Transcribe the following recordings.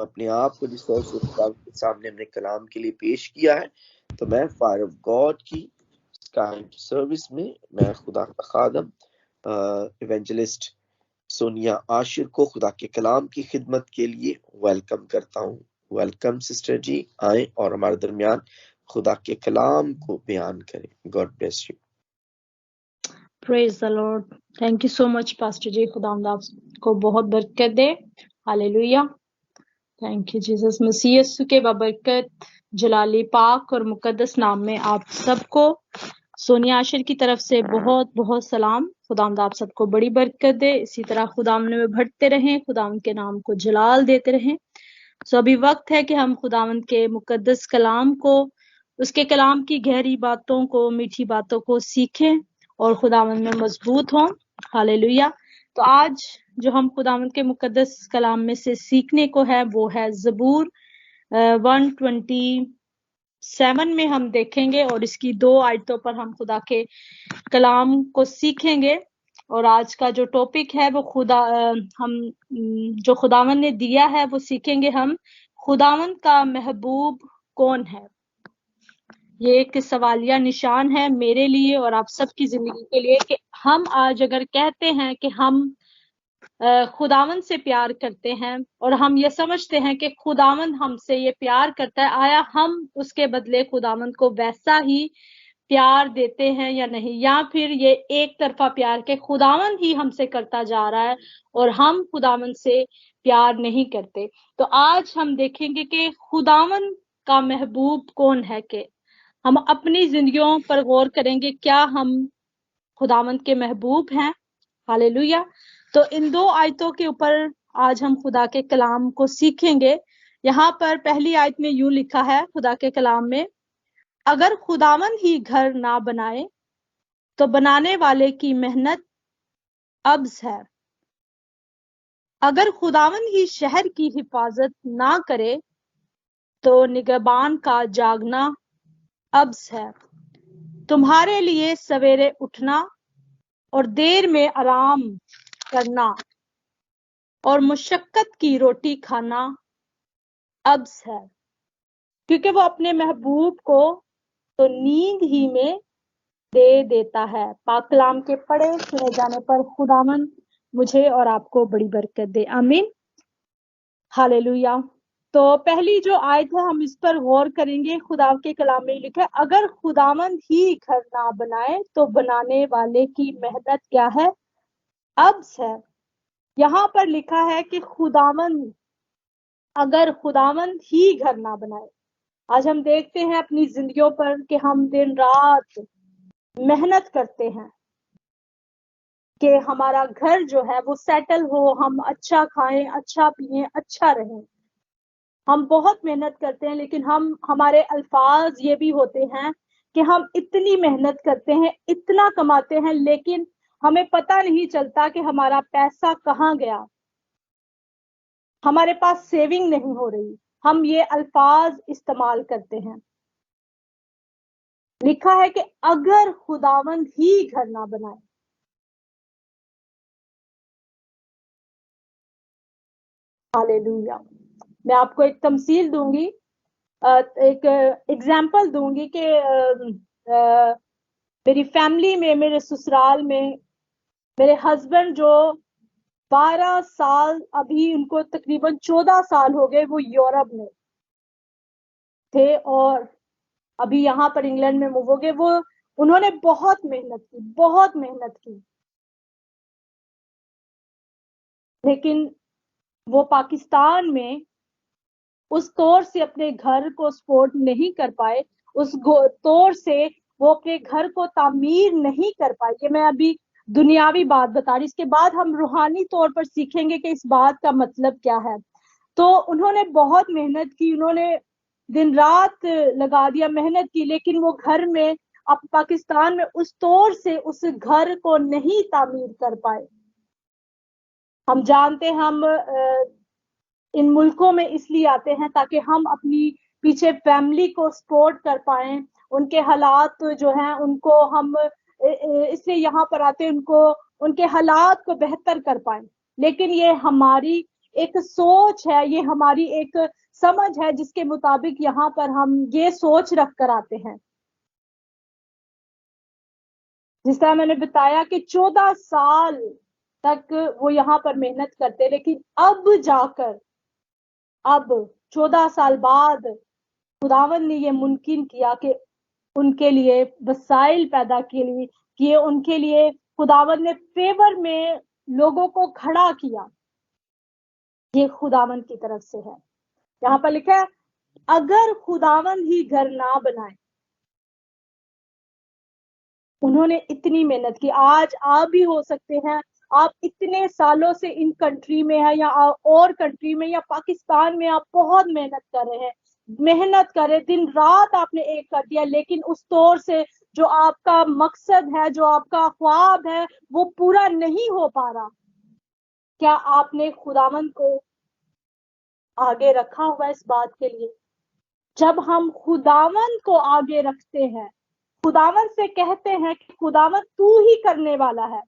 اپنے آپ کو جس طرح سے خدا کے سامنے اپنے کلام کے لیے پیش کیا ہے، تو میں فائر آف گاڈ کی سروس میں خدا کا خادم ایونجلسٹ سونیا عاشر کو خدا کے کلام کی خدمت کے لیے ویلکم کرتا ہوں۔ ویلکم سسٹر جی، آئیں اور ہمارے درمیان خدا کے کلام کو بیان کریں۔ God bless you. Praise the Lord. Thank you so much pastor ji, خدا آپ کو بہت برکت دے۔ ہاللیلویہ۔ Thank you Jesus. مسیح یسوع کے بابرکت جلالی پاک اور مقدس نام میں آپ سب کو سونیا عاشر کی طرف سے بہت بہت سلام۔ خداوند آپ سب کو بڑی برکت دے، اسی طرح خداوند میں بڑھتے رہیں، خداوند کے نام کو جلال دیتے رہیں۔ سو ابھی وقت ہے کہ ہم خداوند کے مقدس کلام کو، اس کے کلام کی گہری باتوں کو، میٹھی باتوں کو سیکھیں اور خداوند میں مضبوط ہوں۔ ہاللیلویہ۔ تو آج جو ہم خداوند کے مقدس کلام میں سے سیکھنے کو ہے وہ ہے زبور 127 میں ہم دیکھیں گے، اور اس کی 2 آیتوں پر ہم خدا کے کلام کو سیکھیں گے۔ اور آج کا جو ٹاپک ہے وہ ہم جو خداوند نے دیا ہے وہ سیکھیں گے ہم، خداوند کا محبوب کون ہے؟ یہ ایک سوالیہ نشان ہے میرے لیے اور آپ سب کی زندگی کے لیے کہ ہم آج اگر کہتے ہیں کہ ہم خداوند سے پیار کرتے ہیں اور ہم یہ سمجھتے ہیں کہ خداوند ہم سے یہ پیار کرتا ہے، آیا ہم اس کے بدلے خداوند کو ویسا ہی پیار دیتے ہیں یا نہیں، یا پھر یہ ایک طرفہ پیار کہ خداوند ہی ہم سے کرتا جا رہا ہے اور ہم خداوند سے پیار نہیں کرتے۔ تو آج ہم دیکھیں گے کہ خداوند کا محبوب کون ہے، کہ ہم اپنی زندگیوں پر غور کریں گے، کیا ہم خداوند کے محبوب ہیں؟ ہاللیلویہ۔ تو ان 2 آیتوں کے اوپر آج ہم خدا کے کلام کو سیکھیں گے۔ یہاں پر پہلی آیت میں یوں لکھا ہے خدا کے کلام میں، اگر خداوند ہی گھر نہ بنائے تو بنانے والے کی محنت عبث ہے، اگر خداوند ہی شہر کی حفاظت نہ کرے تو نگہبان کا جاگنا عبث ہے۔ تمہارے لیے سویرے اٹھنا اور دیر میں آرام کرنا اور مشقت کی روٹی کھانا عبث ہے، کیونکہ وہ اپنے محبوب کو تو نیند ہی میں دے دیتا ہے۔ پاک کلام کے پڑھے سنے جانے پر خداوند مجھے اور آپ کو بڑی برکت دے، آمین۔ ہاللیلویہ۔ تو پہلی جو آیت ہے ہم اس پر غور کریں گے۔ خدا کے کلام میں لکھا ہے، اگر خداوند ہی گھر نہ بنائے تو بنانے والے کی محنت کیا ہے؟ عبث ہے۔ یہاں پر لکھا ہے کہ اگر خداوند ہی گھر نہ بنائے۔ آج ہم دیکھتے ہیں اپنی زندگیوں پر کہ ہم دن رات محنت کرتے ہیں کہ ہمارا گھر جو ہے وہ سیٹل ہو، ہم اچھا کھائیں، اچھا پیئیں، اچھا رہیں۔ ہم بہت محنت کرتے ہیں، لیکن ہمارے الفاظ یہ بھی ہوتے ہیں کہ ہم اتنی محنت کرتے ہیں، اتنا کماتے ہیں، لیکن ہمیں پتہ نہیں چلتا کہ ہمارا پیسہ کہاں گیا، ہمارے پاس سیونگ نہیں ہو رہی۔ ہم یہ الفاظ استعمال کرتے ہیں۔ لکھا ہے کہ اگر خداوند ہی گھر نہ بنائے۔ ہاللیلویہ۔ میں آپ کو ایک تمثیل دوں گی، ایک ایگزامپل دوں گی کہ میری فیملی میں، میرے سسرال میں میرے ہسبینڈ جو 12 سال، ابھی ان کو تقریباً 14 سال ہو گئے، وہ یورپ میں تھے اور ابھی یہاں پر انگلینڈ میں موو ہو گئے۔ انہوں نے بہت محنت کی، لیکن وہ پاکستان میں اس طور سے اپنے گھر کو سپورٹ نہیں کر پائے، اس طور سے وہ اپنے گھر کو تعمیر نہیں کر پائے۔ یہ میں ابھی دنیاوی بات بتا رہی، اس کے بعد ہم روحانی طور پر سیکھیں گے کہ اس بات کا مطلب کیا ہے۔ تو انہوں نے بہت محنت کی، انہوں نے دن رات لگا دیا، محنت کی، لیکن وہ گھر میں پاکستان میں اس طور سے اس گھر کو نہیں تعمیر کر پائے۔ ہم جانتے ہیں ہم ان ملکوں میں اس لیے آتے ہیں تاکہ ہم اپنی پیچھے فیملی کو سپورٹ کر پائیں، ان کے حالات جو ہیں ان کو ہم اس لیے یہاں پر آتے ہیں، ان کے حالات کو بہتر کر پائیں۔ لیکن یہ ہماری ایک سوچ ہے, یہ ہماری ایک سمجھ ہے جس کے مطابق یہاں پر ہم یہ سوچ رکھ کر آتے ہیں. جس طرح میں نے بتایا کہ 14 سال تک وہ یہاں پر محنت کرتے, لیکن اب جا کر اب 14 سال بعد خداوند نے یہ ممکن کیا کہ ان کے لیے وسائل پیدا کیے, ان کے لیے خداوند نے فیور میں لوگوں کو کھڑا کیا. یہ خداوند کی طرف سے ہے. یہاں پر لکھا ہے اگر خداوند ہی گھر نہ بنائے. انہوں نے اتنی محنت کی. آج آپ بھی ہو سکتے ہیں, آپ اتنے سالوں سے ان کنٹری میں ہیں یا اور کنٹری میں یا پاکستان میں آپ بہت محنت کر رہے ہیں, محنت کرے, دن رات آپ نے ایک کر دیا, لیکن اس طور سے جو آپ کا مقصد ہے, جو آپ کا خواب ہے, وہ پورا نہیں ہو پا رہا. کیا آپ نے خداوند کو آگے رکھا ہوا اس بات کے لیے؟ جب ہم خداوند کو آگے رکھتے ہیں, خداوند سے کہتے ہیں کہ خداوند تو ہی کرنے والا ہے,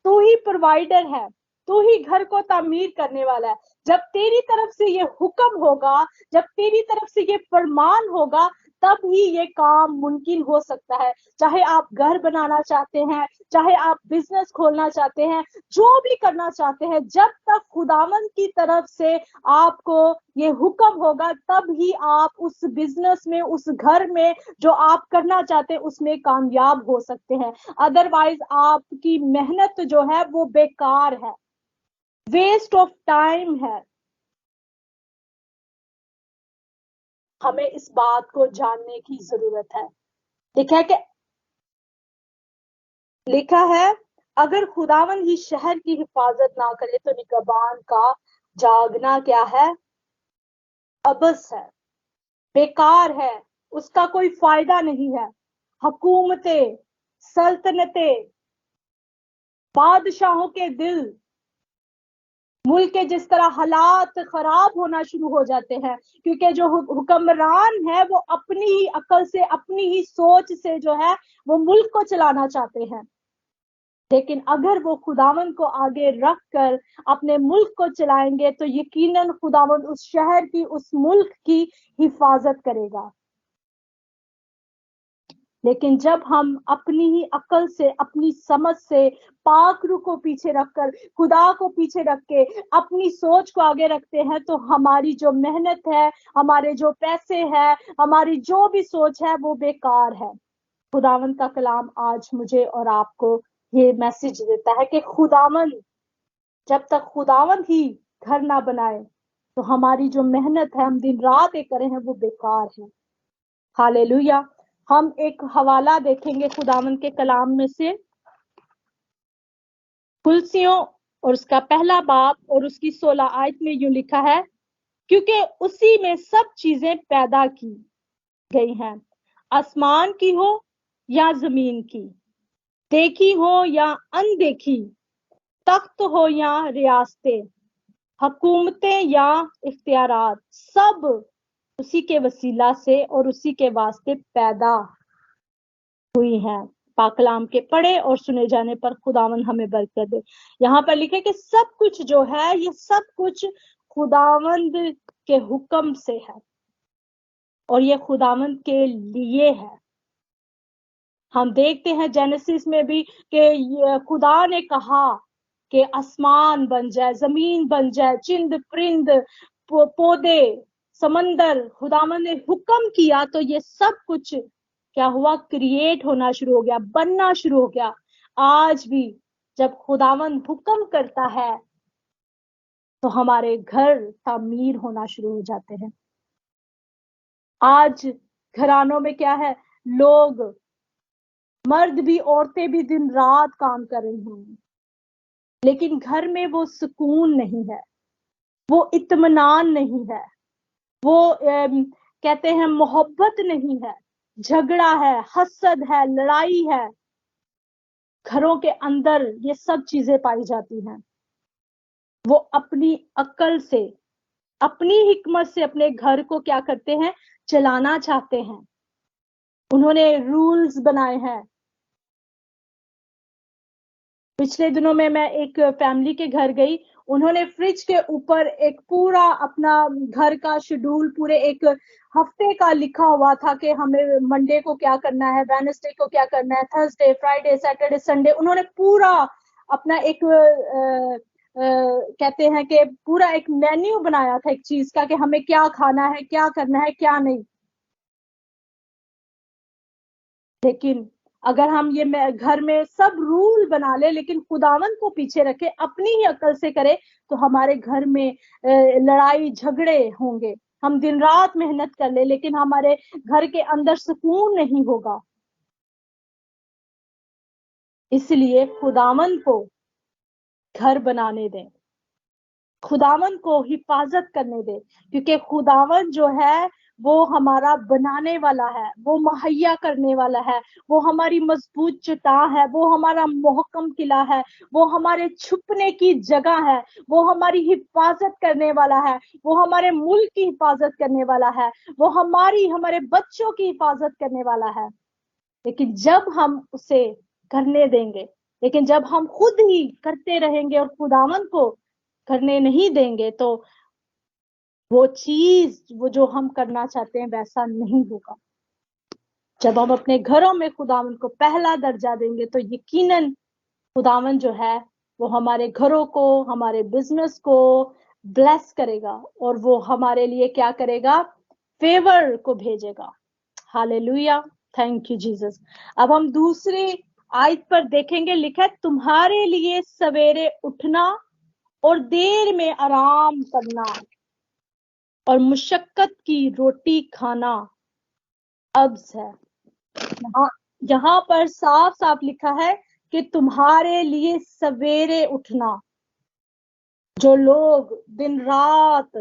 تو ہی پروائیڈر ہے, تو ہی گھر کو تعمیر کرنے والا ہے. جب تیری طرف سے یہ حکم ہوگا, جب تیری طرف سے یہ فرمان ہوگا, تب ہی یہ کام ممکن ہو سکتا ہے. چاہے آپ گھر بنانا چاہتے ہیں, چاہے آپ بزنس کھولنا چاہتے ہیں, جو بھی کرنا چاہتے ہیں, جب تک خداوند کی طرف سے آپ کو یہ حکم ہوگا, تب ہی آپ اس بزنس میں, اس گھر میں جو آپ کرنا چاہتے ہیں اس میں کامیاب ہو سکتے ہیں. ادروائز آپ کی محنت جو ہے وہ بیکار ہے, ویسٹ آف ٹائم ہے. ہمیں اس بات کو جاننے کی ضرورت ہے. لکھا ہے اگر خداوند ہی شہر کی حفاظت نہ کرے تو نگہبان کا جاگنا کیا ہے؟ عبث ہے, بیکار ہے, اس کا کوئی فائدہ نہیں ہے. حکومتیں, سلطنتیں, بادشاہوں کے دل, ملک کے جس طرح حالات خراب ہونا شروع ہو جاتے ہیں, کیونکہ جو حکمران ہے وہ اپنی ہی عقل سے, اپنی ہی سوچ سے جو ہے وہ ملک کو چلانا چاہتے ہیں. لیکن اگر وہ خداوند کو آگے رکھ کر اپنے ملک کو چلائیں گے تو یقیناً خداوند اس شہر کی, اس ملک کی حفاظت کرے گا. لیکن جب ہم اپنی ہی عقل سے, اپنی سمجھ سے, پاک روح کو پیچھے رکھ کر, خدا کو پیچھے رکھ کے اپنی سوچ کو آگے رکھتے ہیں, تو ہماری جو محنت ہے, ہمارے جو پیسے ہے, ہماری جو بھی سوچ ہے وہ بیکار ہے. خداوند کا کلام آج مجھے اور آپ کو یہ میسج دیتا ہے کہ خداوند, جب تک خداوند ہی گھر نہ بنائے تو ہماری جو محنت ہے, ہم دن رات ایک کرے ہیں, وہ بیکار ہے. ہاللیلویا. ہم ایک حوالہ دیکھیں گے خداوند کے کلام میں سے, کلسیوں اور اس کا پہلا باب اور اس کی 16 آیت میں یوں لکھا ہے کیونکہ اسی میں سب چیزیں پیدا کی گئی ہیں, آسمان کی ہو یا زمین کی, دیکھی ہو یا اندیکھی, تخت ہو یا ریاستیں, حکومتیں یا اختیارات, سب اسی کے وسیلہ سے اور اسی کے واسطے پیدا ہوئی ہیں. پاک کلام کے پڑھے اور سنے جانے پر خداوند ہمیں برکت دے. یہاں پر لکھے کہ سب کچھ جو ہے, یہ سب کچھ خداوند کے حکم سے ہے اور یہ خداوند کے لیے ہے. ہم دیکھتے ہیں جینیسس میں بھی کہ خدا نے کہا کہ آسمان بن جائے, زمین بن جائے, چند پرند, پودے, سمندر, خداوند نے حکم کیا تو یہ سب کچھ کیا ہوا؟ کریٹ ہونا شروع ہو گیا, بننا شروع ہو گیا. آج بھی جب خداوند حکم کرتا ہے تو ہمارے گھر تعمیر ہونا شروع ہو جاتے ہیں. آج گھرانوں میں کیا ہے, لوگ, مرد بھی عورتیں بھی دن رات کام کر رہی ہیں, لیکن گھر میں وہ سکون نہیں ہے, وہ اطمینان نہیں ہے, وہ کہتے ہیں محبت نہیں ہے, جھگڑا ہے, حسد ہے, لڑائی ہے. گھروں کے اندر یہ سب چیزیں پائی جاتی ہیں. وہ اپنی عقل سے, اپنی حکمت سے اپنے گھر کو کیا کرتے ہیں؟ چلانا چاہتے ہیں. انہوں نے رولز بنائے ہیں. پچھلے دنوں میں ایک فیملی کے گھر گئی, انہوں نے فریج کے اوپر ایک پورا اپنا گھر کا شیڈول پورے ایک ہفتے کا لکھا ہوا تھا کہ ہمیں منڈے کو کیا کرنا ہے، وینسڈے کو کیا کرنا ہے، تھرسڈے، فرائیڈے، سیٹرڈے، سنڈے. انہوں نے پورا اپنا ایک کہتے ہیں کہ پورا ایک مینیو بنایا تھا ایک چیز کا کہ ہمیں کیا کھانا ہے، کیا کرنا ہے، کیا نہیں. لیکن اگر ہم یہ گھر میں سب رول بنا لے لیکن خداوند کو پیچھے رکھے، اپنی ہی عقل سے کرے، تو ہمارے گھر میں لڑائی جھگڑے ہوں گے. ہم دن رات محنت کر لیں لیکن ہمارے گھر کے اندر سکون نہیں ہوگا. اس لیے خداوند کو گھر بنانے دیں، خداوند کو حفاظت کرنے دیں، کیونکہ خداوند جو ہے وہ ہمارا بنانے والا ہے، وہ مہیا کرنے والا ہے، وہ ہماری مضبوط چٹا ہے، وہ ہمارا محکم قلعہ ہے، وہ ہمارے چھپنے کی جگہ ہے، وہ ہماری حفاظت کرنے والا ہے، وہ ہمارے ملک کی حفاظت کرنے والا ہے، وہ ہمارے بچوں کی حفاظت کرنے والا ہے. لیکن جب ہم اسے کرنے دیں گے، لیکن جب ہم خود ہی کرتے رہیں گے اور خداوند کو کرنے نہیں دیں گے، تو وہ چیز وہ جو ہم کرنا چاہتے ہیں ویسا نہیں ہوگا. جب ہم اپنے گھروں میں خداوند کو پہلا درجہ دیں گے تو یقیناً خداوند جو ہے وہ ہمارے گھروں کو، ہمارے بزنس کو بلیس کرے گا، اور وہ ہمارے لیے کیا کرے گا؟ فیور کو بھیجے گا. ہاللیلویا، تھینک یو جیسس. اب ہم دوسری آیت پر دیکھیں گے، لکھا ہے تمہارے لیے سویرے اٹھنا اور دیر میں آرام کرنا اور مشقت کی روٹی کھانا ابز ہے. یہاں پر صاف صاف لکھا ہے کہ تمہارے لیے سویرے اٹھنا. جو لوگ دن رات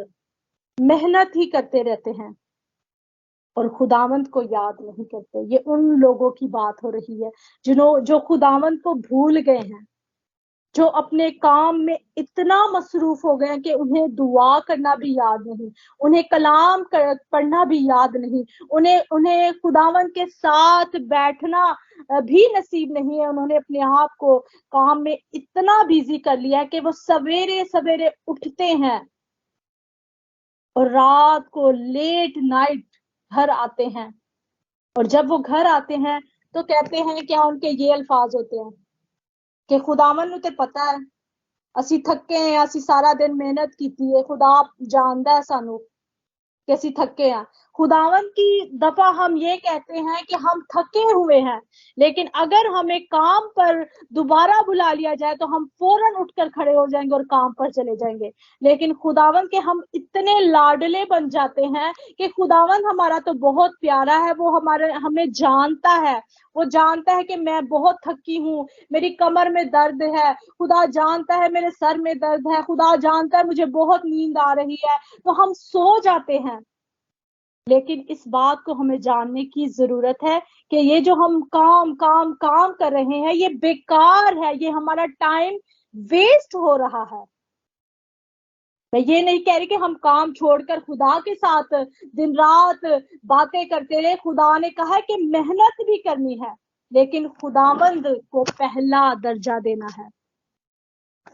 محنت ہی کرتے رہتے ہیں اور خداوند کو یاد نہیں کرتے، یہ ان لوگوں کی بات ہو رہی ہے جو خداوند کو بھول گئے ہیں، جو اپنے کام میں اتنا مصروف ہو گئے ہیں کہ انہیں دعا کرنا بھی یاد نہیں، انہیں کلام پڑھنا بھی یاد نہیں، انہیں خداوند کے ساتھ بیٹھنا بھی نصیب نہیں ہے. انہوں نے اپنے آپ کو کام میں اتنا بیزی کر لیا ہے کہ وہ سویرے سویرے اٹھتے ہیں اور رات کو لیٹ نائٹ گھر آتے ہیں، اور جب وہ گھر آتے ہیں تو کہتے ہیں کیا ان کے یہ الفاظ ہوتے ہیں کہ خداوند نوں تے پتا ہے اسی تھکے ہیں، اسی سارا دن محنت کیتی ہے، خدا جاندا ہے سانو کہ اسی تھکے ہیں. خداوند کی دفعہ ہم یہ کہتے ہیں کہ ہم تھکے ہوئے ہیں، لیکن اگر ہمیں کام پر دوبارہ بلا لیا جائے تو ہم فوراً اٹھ کر کھڑے ہو جائیں گے اور کام پر چلے جائیں گے. لیکن خداوند کے ہم اتنے لاڈلے بن جاتے ہیں کہ خداوند ہمارا تو بہت پیارا ہے، وہ ہمیں جانتا ہے، وہ جانتا ہے کہ میں بہت تھکی ہوں، میری کمر میں درد ہے، خدا جانتا ہے میرے سر میں درد ہے، خدا جانتا ہے مجھے بہت نیند آ رہی ہے، تو ہم سو جاتے ہیں. لیکن اس بات کو ہمیں جاننے کی ضرورت ہے کہ یہ جو ہم کام کر رہے ہیں یہ بیکار ہے، یہ ہمارا ٹائم ویسٹ ہو رہا ہے. میں یہ نہیں کہہ رہی کہ ہم کام چھوڑ کر خدا کے ساتھ دن رات باتیں کرتے رہے. خدا نے کہا ہے کہ محنت بھی کرنی ہے، لیکن خداوند کو پہلا درجہ دینا ہے،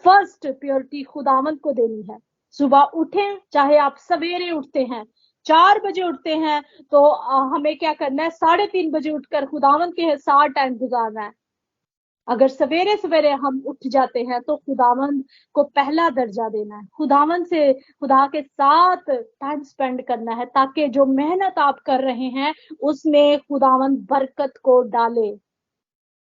فرسٹ پیورٹی خداوند کو دینی ہے. صبح اٹھیں، چاہے آپ سویرے اٹھتے ہیں 4 بجے اٹھتے ہیں تو ہمیں کیا کرنا ہے؟ 3:30 بجے اٹھ کر خداوند کے ساتھ ٹائم گزارنا ہے. اگر سویرے سویرے ہم اٹھ جاتے ہیں تو خداوند کو پہلا درجہ دینا ہے، خداوند سے خدا کے ساتھ ٹائم سپینڈ کرنا ہے، تاکہ جو محنت آپ کر رہے ہیں اس میں خداوند برکت کو ڈالے.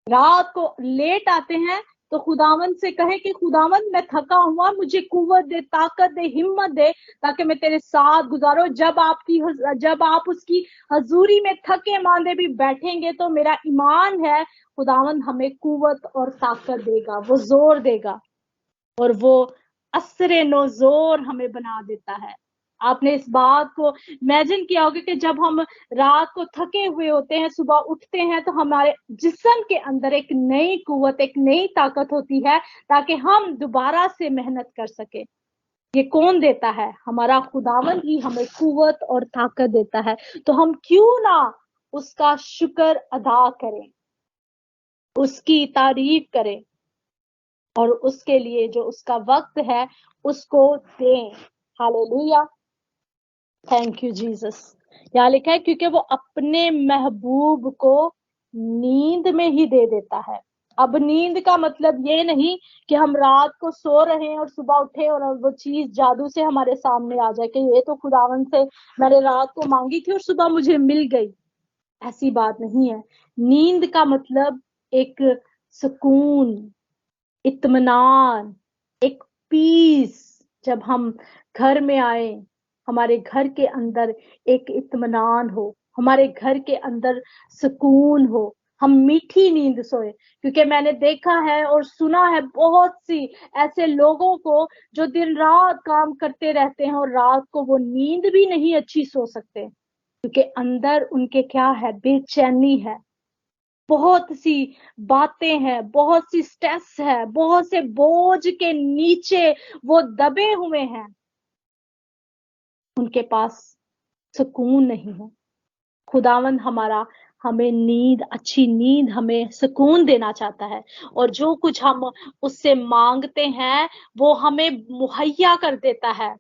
رات کو لیٹ آتے ہیں تو خداوند سے کہیں کہ خداوند میں تھکا ہوا، مجھے قوت دے، طاقت دے، ہمت دے، تاکہ میں تیرے ساتھ گزاروں. جب آپ اس کی حضوری میں تھکے ماندے بھی بیٹھیں گے تو میرا ایمان ہے خداوند ہمیں قوت اور طاقت دے گا، وہ زور دے گا، اور وہ اثر نو زور ہمیں بنا دیتا ہے. آپ نے اس بات کو امیجن کیا ہوگا کہ جب ہم رات کو تھکے ہوئے ہوتے ہیں، صبح اٹھتے ہیں تو ہمارے جسم کے اندر ایک نئی قوت، ایک نئی طاقت ہوتی ہے تاکہ ہم دوبارہ سے محنت کر سکیں. یہ کون دیتا ہے؟ ہمارا خداوند ہی ہمیں قوت اور طاقت دیتا ہے. تو ہم کیوں نہ اس کا شکر ادا کریں، اس کی تعریف کریں. اور اس کے لیے جو اس کا وقت ہے اس کو دیں. ہاللیلویا, تھینک یو جیسس. یہاں لکھا ہے کیونکہ وہ اپنے محبوب کو نیند میں ہی دے دیتا ہے. اب نیند کا مطلب یہ نہیں کہ ہم رات کو سو رہے ہیں اور صبح اٹھے اور وہ چیز جادو سے ہمارے سامنے آ جائے کہ یہ تو خداوند سے میں نے رات کو مانگی تھی اور صبح مجھے مل گئی. ایسی بات نہیں ہے. نیند کا مطلب ایک سکون, اطمینان, ایک پیس. جب ہم گھر میں آئے, ہمارے گھر کے اندر ایک اطمینان ہو, ہمارے گھر کے اندر سکون ہو, ہم میٹھی نیند سوئے. کیونکہ میں نے دیکھا ہے اور سنا ہے بہت سی ایسے لوگوں کو جو دن رات کام کرتے رہتے ہیں اور رات کو وہ نیند بھی نہیں اچھی سو سکتے, کیونکہ اندر ان کے کیا ہے, بے چینی ہے, بہت سی باتیں ہیں, بہت سی سٹریس ہے, بہت سے بوجھ کے نیچے وہ دبے ہوئے ہیں, ان کے پاس سکون نہیں ہے. خداوند ہمارا ہمیں نیند, اچھی نیند, ہمیں سکون دینا چاہتا ہے, اور جو کچھ ہم اس سے مانگتے ہیں وہ ہمیں مہیا کر دیتا ہے.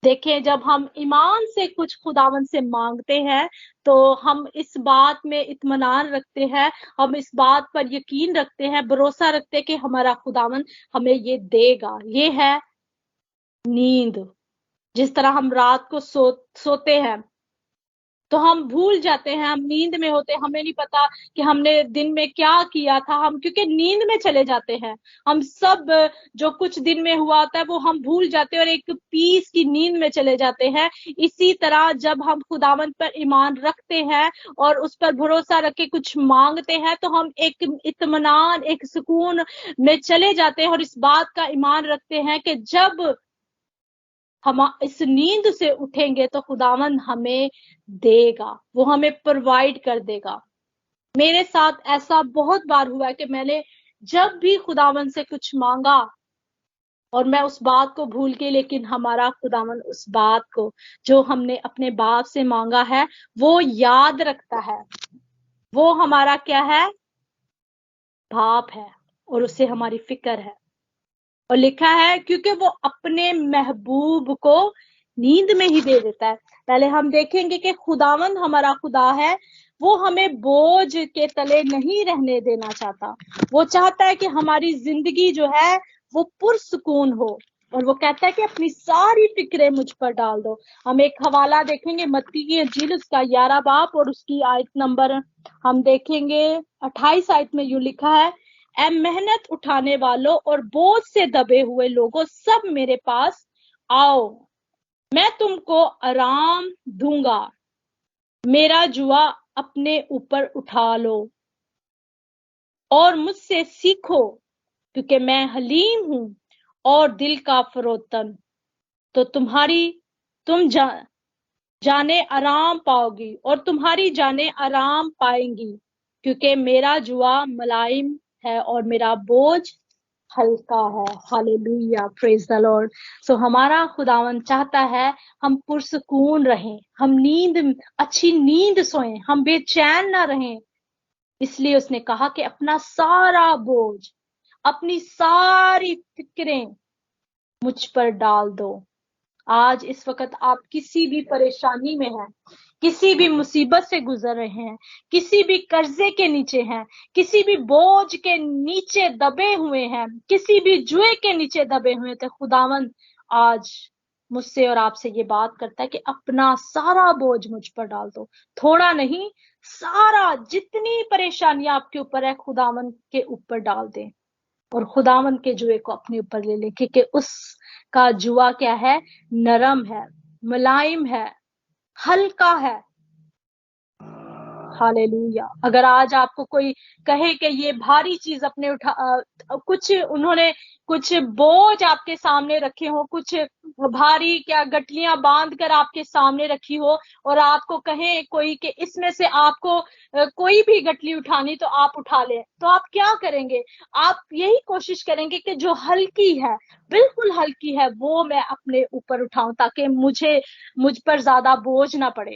دیکھیں, جب ہم ایمان سے کچھ خداوند سے مانگتے ہیں تو ہم اس بات میں اطمینان رکھتے ہیں, ہم اس بات پر یقین رکھتے ہیں, بھروسہ رکھتے ہیں کہ ہمارا خداوند ہمیں یہ دے گا. یہ ہے نیند. جس طرح ہم رات کو سوتے ہیں تو ہم بھول جاتے ہیں, ہم نیند میں ہوتے, ہمیں نہیں پتا کہ ہم نے دن میں کیا کیا تھا, ہم کیونکہ نیند میں چلے جاتے ہیں, ہم سب جو کچھ دن میں ہوا ہوتا ہے وہ ہم بھول جاتے ہیں اور ایک پیس کی نیند میں چلے جاتے ہیں. اسی طرح جب ہم خداوند پر ایمان رکھتے ہیں اور اس پر بھروسہ رکھ کے کچھ مانگتے ہیں تو ہم ایک اطمینان, ایک سکون میں چلے جاتے ہیں, اور اس بات کا ایمان رکھتے ہیں کہ جب ہم اس نیند سے اٹھیں گے تو خداوند ہمیں دے گا, وہ ہمیں پرووائڈ کر دے گا. میرے ساتھ ایسا بہت بار ہوا ہے کہ میں نے جب بھی خداوند سے کچھ مانگا اور میں اس بات کو بھول گئی, لیکن ہمارا خداوند اس بات کو جو ہم نے اپنے باپ سے مانگا ہے وہ یاد رکھتا ہے. وہ ہمارا کیا ہے, باپ ہے, اور اس سے ہماری فکر ہے. اور لکھا ہے کیونکہ وہ اپنے محبوب کو نیند میں ہی دے دیتا ہے. پہلے ہم دیکھیں گے کہ خداوند ہمارا خدا ہے, وہ ہمیں بوجھ کے تلے نہیں رہنے دینا چاہتا. وہ چاہتا ہے کہ ہماری زندگی جو ہے وہ پرسکون ہو, اور وہ کہتا ہے کہ اپنی ساری فکریں مجھ پر ڈال دو. ہم ایک حوالہ دیکھیں گے متی کی انجیل اس کا 11 باب اور اس کی آیت نمبر ہم دیکھیں گے 28 آیت میں یوں لکھا ہے, اے محنت اٹھانے والوں اور بوجھ سے دبے ہوئے لوگوں, سب میرے پاس آؤ, میں تم کو آرام دوں گا. میرا جوا اپنے اوپر اٹھا لو اور مجھ سے سیکھو, کیونکہ میں حلیم ہوں اور دل کا فروتن, تو تم جانے آرام پاؤ گی اور تمہاری جانیں آرام پائیں گی, کیونکہ میرا جوا ملائم ہے اور میرا بوجھ ہلکا ہے. ہاللیلویا, پریز دی لارڈ. سو ہمارا خداوند چاہتا ہے ہم پرسکون رہیں, ہم اچھی نیند سوئیں, ہم بے چین نہ رہیں. اس لیے اس نے کہا کہ اپنا سارا بوجھ, اپنی ساری فکریں مجھ پر ڈال دو. آج اس وقت آپ کسی بھی پریشانی میں ہیں, کسی بھی مصیبت سے گزر رہے ہیں, کسی بھی قرضے کے نیچے ہیں, کسی بھی بوجھ کے نیچے دبے ہوئے ہیں, کسی بھی جوئے کے نیچے دبے ہوئے تھے, خداوند آج مجھ سے اور آپ سے یہ بات کرتا ہے کہ اپنا سارا بوجھ مجھ پر ڈال دو. تھوڑا نہیں, سارا, جتنی پریشانیاں آپ کے اوپر ہے خداوند کے اوپر ڈال دیں, اور خداوند کے جوئے کو اپنے اوپر لے لیں, کیونکہ اس کا جوا کیا ہے, نرم ہے, ملائم ہے, ہلکا ہے. ہاللیلویا. اگر آج آپ کو کوئی کہے کہ یہ بھاری چیز اپنے انہوں نے کچھ بوجھ آپ کے سامنے رکھے ہو, کچھ بھاری کیا گٹلیاں باندھ کر آپ کے سامنے رکھی ہو, اور آپ کو کہیں کوئی کہ اس میں سے آپ کو کوئی بھی گٹلی اٹھانی تو آپ اٹھا لیں, تو آپ کیا کریں گے؟ آپ یہی کوشش کریں گے کہ جو ہلکی ہے, بالکل ہلکی ہے, وہ میں اپنے اوپر اٹھاؤں تاکہ مجھ پر زیادہ بوجھ نہ پڑے.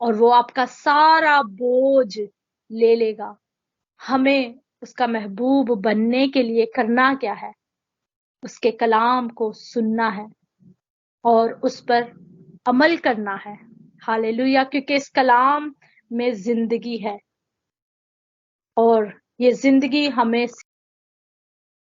اور وہ آپ کا سارا بوجھ لے لے گا. ہمیں اس کا محبوب بننے کے لیے کرنا کیا ہے؟ اس کے کلام کو سننا ہے اور اس پر عمل کرنا ہے. ہاللیلویا. کیونکہ اس کلام میں زندگی ہے اور یہ زندگی ہمیں